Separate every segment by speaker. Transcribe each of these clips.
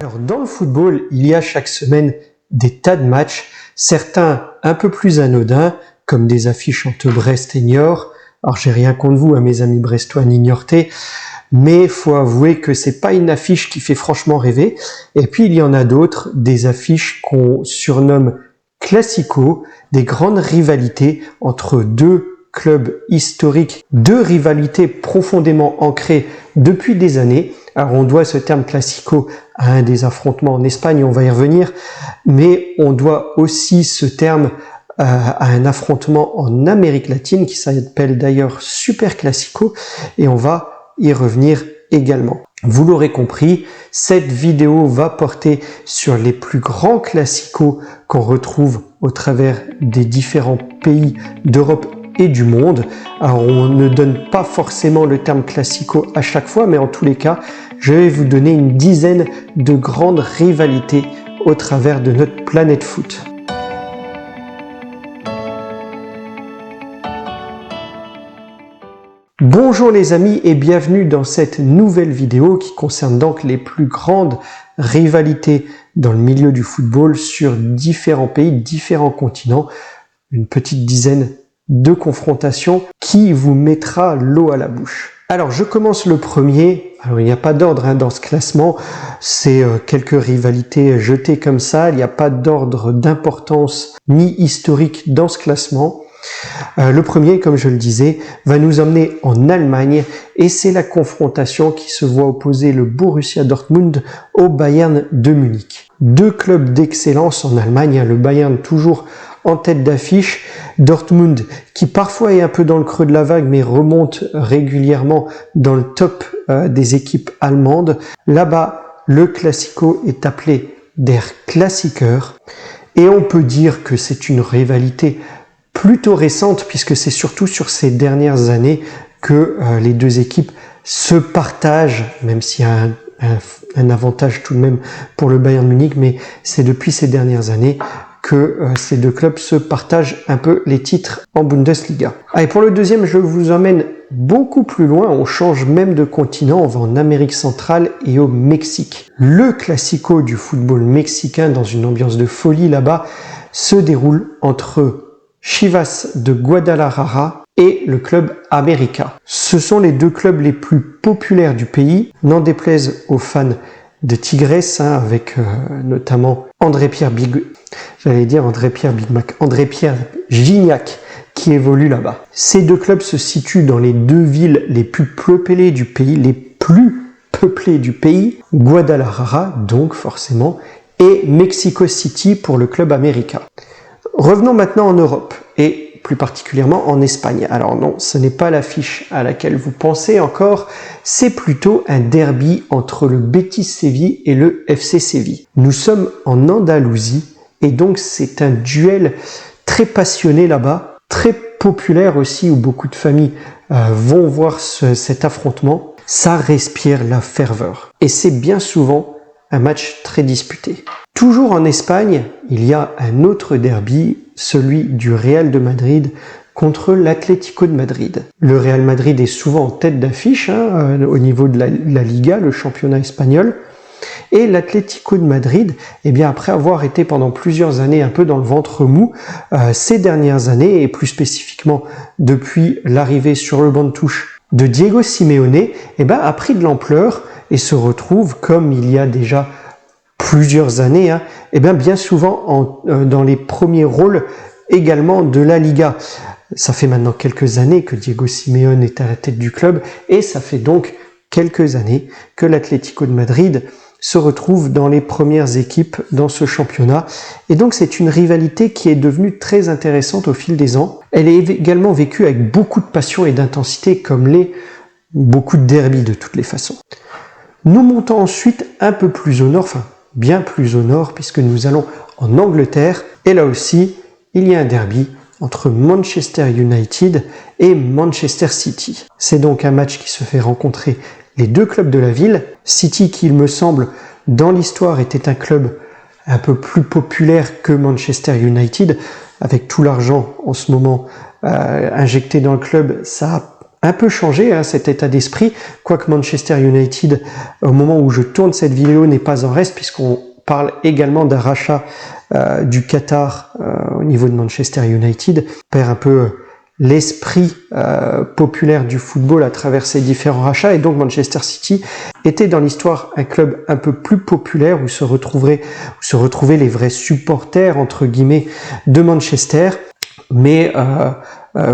Speaker 1: Alors dans le football, il y a chaque semaine des tas de matchs, certains un peu plus anodins, comme des affiches entre Brest et Niort. Alors j'ai rien contre vous, mes amis brestois ni niortais, mais faut avouer que c'est pas une affiche qui fait franchement rêver. Et puis il y en a d'autres, des affiches qu'on surnomme classico, des grandes rivalités entre deux clubs historiques, deux rivalités profondément ancrées depuis des années. Alors on doit ce terme classico à un des affrontements en Espagne, on va y revenir, mais on doit aussi ce terme à un affrontement en Amérique latine qui s'appelle d'ailleurs Super Classico, et on va y revenir également. Vous l'aurez compris, cette vidéo va porter sur les plus grands classicos qu'on retrouve au travers des différents pays d'Europe et du monde. Alors on ne donne pas forcément le terme classico à chaque fois, mais en tous les cas, je vais vous donner une dizaine de grandes rivalités au travers de notre planète foot. Bonjour les amis et bienvenue dans cette nouvelle vidéo qui concerne donc les plus grandes rivalités dans le milieu du football sur différents pays, différents continents. Une petite dizaine de confrontations qui vous mettra l'eau à la bouche. Alors je commence le premier. Alors il n'y a pas d'ordre dans ce classement, c'est quelques rivalités jetées comme ça, il n'y a pas d'ordre d'importance ni historique dans ce classement. Le premier, comme je le disais, va nous emmener en Allemagne et c'est la confrontation qui se voit opposer le Borussia Dortmund au Bayern de Munich. Deux clubs d'excellence en Allemagne, le Bayern toujours en tête d'affiche, Dortmund qui parfois est un peu dans le creux de la vague mais remonte régulièrement dans le top des équipes allemandes. Là-bas, le Classico est appelé Der Klassiker et on peut dire que c'est une rivalité plutôt récente puisque c'est surtout sur ces dernières années que les deux équipes se partagent, même s'il y a un avantage tout de même pour le Bayern Munich, mais c'est depuis ces dernières années que ces deux clubs se partagent un peu les titres en Bundesliga. Allez, pour le deuxième, je vous emmène beaucoup plus loin, on change même de continent, on va en Amérique centrale et au Mexique. Le classico du football mexicain dans une ambiance de folie là-bas se déroule entre Chivas de Guadalajara et le club América. Ce sont les deux clubs les plus populaires du pays, n'en déplaise aux fans de Tigres, avec notamment André Pierre Gignac qui évolue là-bas. Ces deux clubs se situent dans les deux villes les plus peuplées du pays, Guadalajara donc forcément, et Mexico City pour le club América. Revenons maintenant en Europe et plus particulièrement en Espagne. Alors non, ce n'est pas l'affiche à laquelle vous pensez encore, c'est plutôt un derby entre le Betis Séville et le FC Séville. Nous sommes en Andalousie et donc c'est un duel très passionné là-bas, très populaire aussi où beaucoup de familles vont voir cet affrontement. Ça respire la ferveur et c'est bien souvent un match très disputé. Toujours en Espagne, il y a un autre derby, celui du Real de Madrid contre l'Atlético de Madrid. Le Real Madrid est souvent en tête d'affiche au niveau de la Liga, le championnat espagnol. Et l'Atlético de Madrid, après avoir été pendant plusieurs années un peu dans le ventre mou, ces dernières années, et plus spécifiquement depuis l'arrivée sur le banc de touche de Diego Simeone, a pris de l'ampleur et se retrouve, comme il y a déjà plusieurs années, bien souvent dans les premiers rôles également de la Liga. Ça fait maintenant quelques années que Diego Simeone est à la tête du club et ça fait donc quelques années que l'Atlético de Madrid se retrouve dans les premières équipes dans ce championnat. Et donc c'est une rivalité qui est devenue très intéressante au fil des ans. Elle est également vécue avec beaucoup de passion et d'intensité comme beaucoup de derbies de toutes les façons. Nous montons ensuite un peu plus au nord, bien plus au nord puisque nous allons en Angleterre et là aussi il y a un derby entre Manchester United et Manchester City. C'est donc un match qui se fait rencontrer les deux clubs de la ville. City qui, il me semble, dans l'histoire était un club un peu plus populaire que Manchester United, avec tout l'argent en ce moment injecté dans le club, ça a un peu changé, hein, cet état d'esprit, quoique Manchester United, au moment où je tourne cette vidéo, n'est pas en reste, puisqu'on parle également d'un rachat du Qatar au niveau de Manchester United, perd un peu l'esprit populaire du football à travers ces différents rachats, et donc Manchester City était dans l'histoire un club un peu plus populaire où se retrouvaient les vrais supporters entre guillemets de Manchester, mais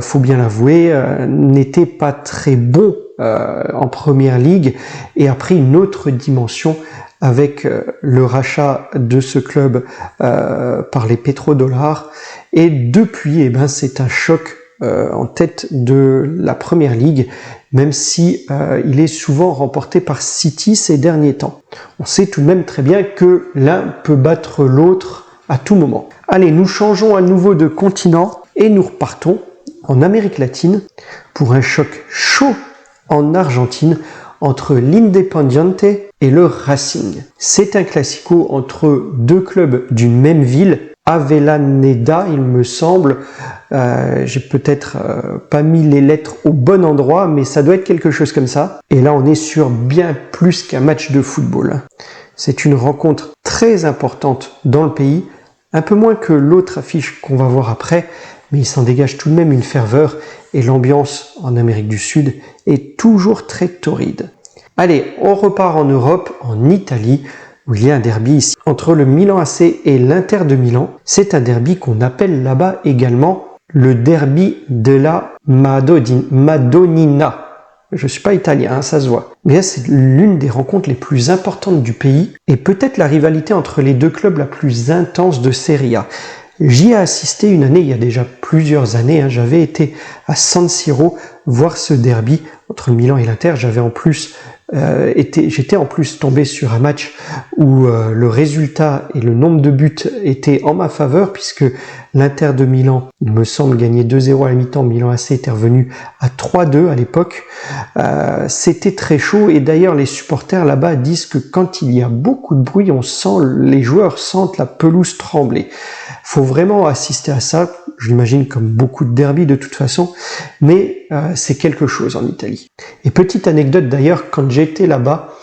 Speaker 1: faut bien l'avouer, n'était pas très bon en première ligue et a pris une autre dimension avec le rachat de ce club par les pétrodollars, et depuis, eh ben, c'est un choc en tête de la première ligue, même si il est souvent remporté par City ces derniers temps. On sait tout de même très bien que l'un peut battre l'autre à tout moment. Allez, nous changeons à nouveau de continent et nous repartons en Amérique latine pour un choc chaud en Argentine entre l'Independiente et le Racing. C'est un classico entre deux clubs d'une même ville, Avellaneda, il me semble. J'ai peut-être pas mis les lettres au bon endroit, mais ça doit être quelque chose comme ça. Et là, on est sur bien plus qu'un match de football. C'est une rencontre très importante dans le pays, un peu moins que l'autre affiche qu'on va voir après, mais il s'en dégage tout de même une ferveur, et l'ambiance en Amérique du Sud est toujours très torride. Allez, on repart en Europe, en Italie, où il y a un derby ici entre le Milan AC et l'Inter de Milan. C'est un derby qu'on appelle là-bas également le derby de la Madonnina. Je suis pas italien, hein, ça se voit. Mais c'est l'une des rencontres les plus importantes du pays et peut-être la rivalité entre les deux clubs la plus intense de Serie A. J'y ai assisté une année, il y a déjà plusieurs années, hein, j'avais été à San Siro voir ce derby entre le Milan et l'Inter. J'avais en plus j'étais en plus tombé sur un match où le résultat et le nombre de buts étaient en ma faveur, puisque l'Inter de Milan, il me semble, gagnait 2-0 à la mi-temps. Milan AC était revenu à 3-2 à l'époque. C'était très chaud, et d'ailleurs les supporters là-bas disent que quand il y a beaucoup de bruit, les joueurs sentent la pelouse trembler. Faut vraiment assister à ça, je l'imagine, comme beaucoup de derbys de toute façon, mais c'est quelque chose en Italie. Et petite anecdote d'ailleurs, quand j'étais là-bas,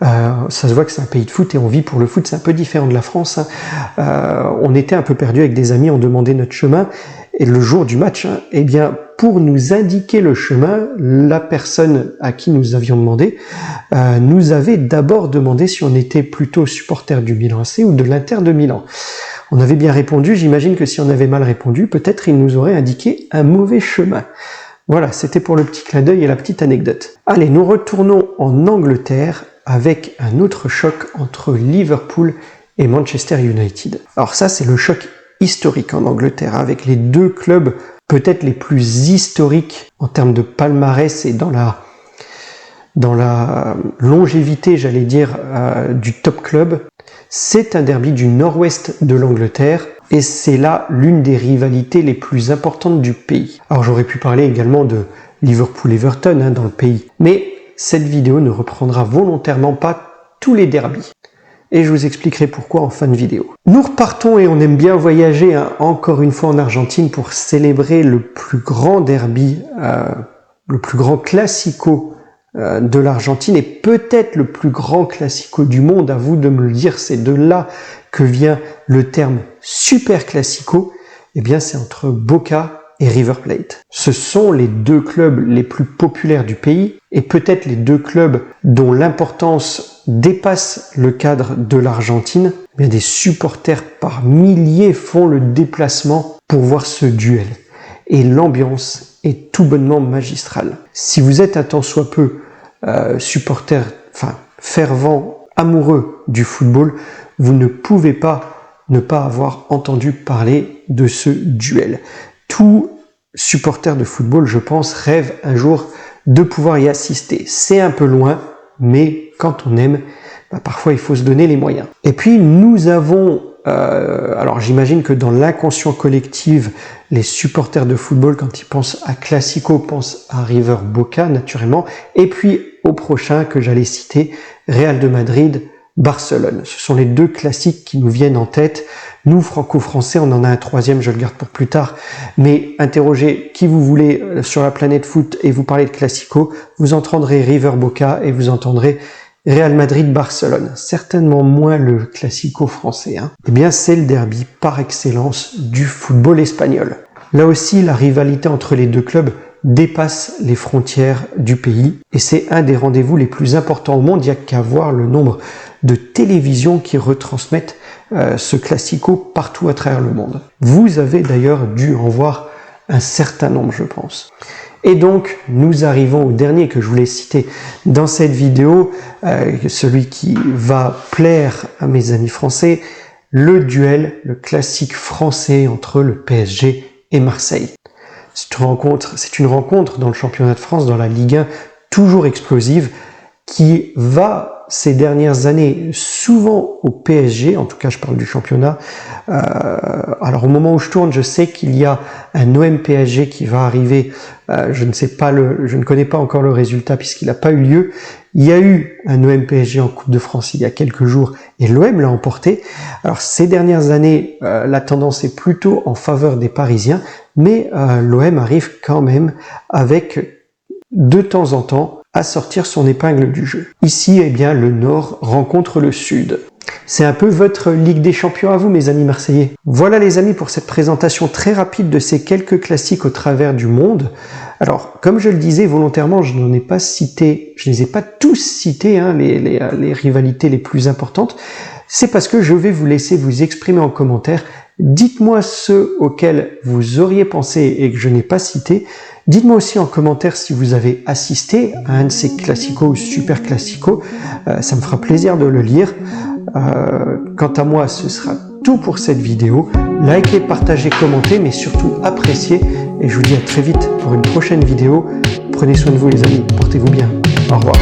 Speaker 1: ça se voit que c'est un pays de foot et on vit pour le foot, c'est un peu différent de la France, hein. On était un peu perdus avec des amis, on demandait notre chemin, et le jour du match, hein, eh bien, pour nous indiquer le chemin, la personne à qui nous avions demandé nous avait d'abord demandé si on était plutôt supporter du Milan AC ou de l'Inter de Milan. On avait bien répondu, j'imagine que si on avait mal répondu, peut-être il nous aurait indiqué un mauvais chemin. Voilà, c'était pour le petit clin d'œil et la petite anecdote. Allez, nous retournons en Angleterre avec un autre choc entre Liverpool et Manchester United. Alors ça, c'est le choc historique en Angleterre, avec les deux clubs peut-être les plus historiques en termes de palmarès et dans la longévité, j'allais dire, du top club. C'est un derby du nord-ouest de l'Angleterre et c'est là l'une des rivalités les plus importantes du pays. Alors j'aurais pu parler également de Liverpool-Everton, hein, dans le pays, mais cette vidéo ne reprendra volontairement pas tous les derbys. Et je vous expliquerai pourquoi en fin de vidéo. Nous repartons et on aime bien voyager, hein, encore une fois en Argentine pour célébrer le plus grand derby, le plus grand classico de l'Argentine et peut-être le plus grand classico du monde. À vous de me le dire, c'est de là que vient le terme super classico. Eh bien, c'est entre Boca et River Plate. Ce sont les deux clubs les plus populaires du pays et peut-être les deux clubs dont l'importance dépasse le cadre de l'Argentine. Bien, des supporters par milliers font le déplacement pour voir ce duel. Et l'ambiance est tout bonnement magistrale. Si vous êtes un tant soit peu supporter, fervent, amoureux du football, vous ne pouvez pas ne pas avoir entendu parler de ce duel. Tout supporter de football, je pense, rêve un jour de pouvoir y assister. C'est un peu loin, mais quand on aime, parfois il faut se donner les moyens. Et puis nous avons, alors j'imagine que dans l'inconscient collectif, les supporters de football, quand ils pensent à Classico, pensent à River Boca naturellement, et puis au prochain que j'allais citer, Real de Madrid, Barcelone. Ce sont les deux classiques qui nous viennent en tête. Nous, franco-français, on en a un troisième, je le garde pour plus tard. Mais interrogez qui vous voulez sur la planète foot et vous parlez de Classico, vous entendrez River Boca et vous entendrez Real Madrid-Barcelone. Certainement moins le Classico français. Eh bien, c'est le derby par excellence du football espagnol. Là aussi, la rivalité entre les deux clubs dépasse les frontières du pays et c'est un des rendez-vous les plus importants au monde. Il n'y a qu'à voir le nombre de télévisions qui retransmettent ce Classico partout à travers le monde. Vous avez d'ailleurs dû en voir un certain nombre, je pense. Et donc, nous arrivons au dernier que je voulais citer dans cette vidéo, celui qui va plaire à mes amis français, le duel, le classique français entre le PSG et Marseille. C'est une rencontre dans le championnat de France, dans la Ligue 1, toujours explosive, qui va ces dernières années souvent au PSG, en tout cas je parle du championnat. Alors au moment où je tourne, je sais qu'il y a un OM PSG qui va arriver, je ne connais pas encore le résultat puisqu'il n'a pas eu lieu. Il y a eu un OM PSG en Coupe de France il y a quelques jours et l'OM l'a emporté. Alors ces dernières années, la tendance est plutôt en faveur des Parisiens, mais l'OM arrive quand même avec de temps en temps à sortir son épingle du jeu. Ici, eh bien, le Nord rencontre le Sud. C'est un peu votre Ligue des Champions à vous, mes amis marseillais. Voilà les amis pour cette présentation très rapide de ces quelques classiques au travers du monde. Alors, comme je le disais volontairement, je n'en ai pas cité, je ne les ai pas tous cités, les rivalités les plus importantes. C'est parce que je vais vous laisser vous exprimer en commentaire. Dites-moi ceux auxquels vous auriez pensé et que je n'ai pas cité. Dites-moi aussi en commentaire si vous avez assisté à un de ces classicos ou super classicos. Ça me fera plaisir de le lire. Quant à moi, ce sera tout pour cette vidéo. Likez, partagez, commentez, mais surtout appréciez. Et je vous dis à très vite pour une prochaine vidéo. Prenez soin de vous les amis, portez-vous bien. Au revoir.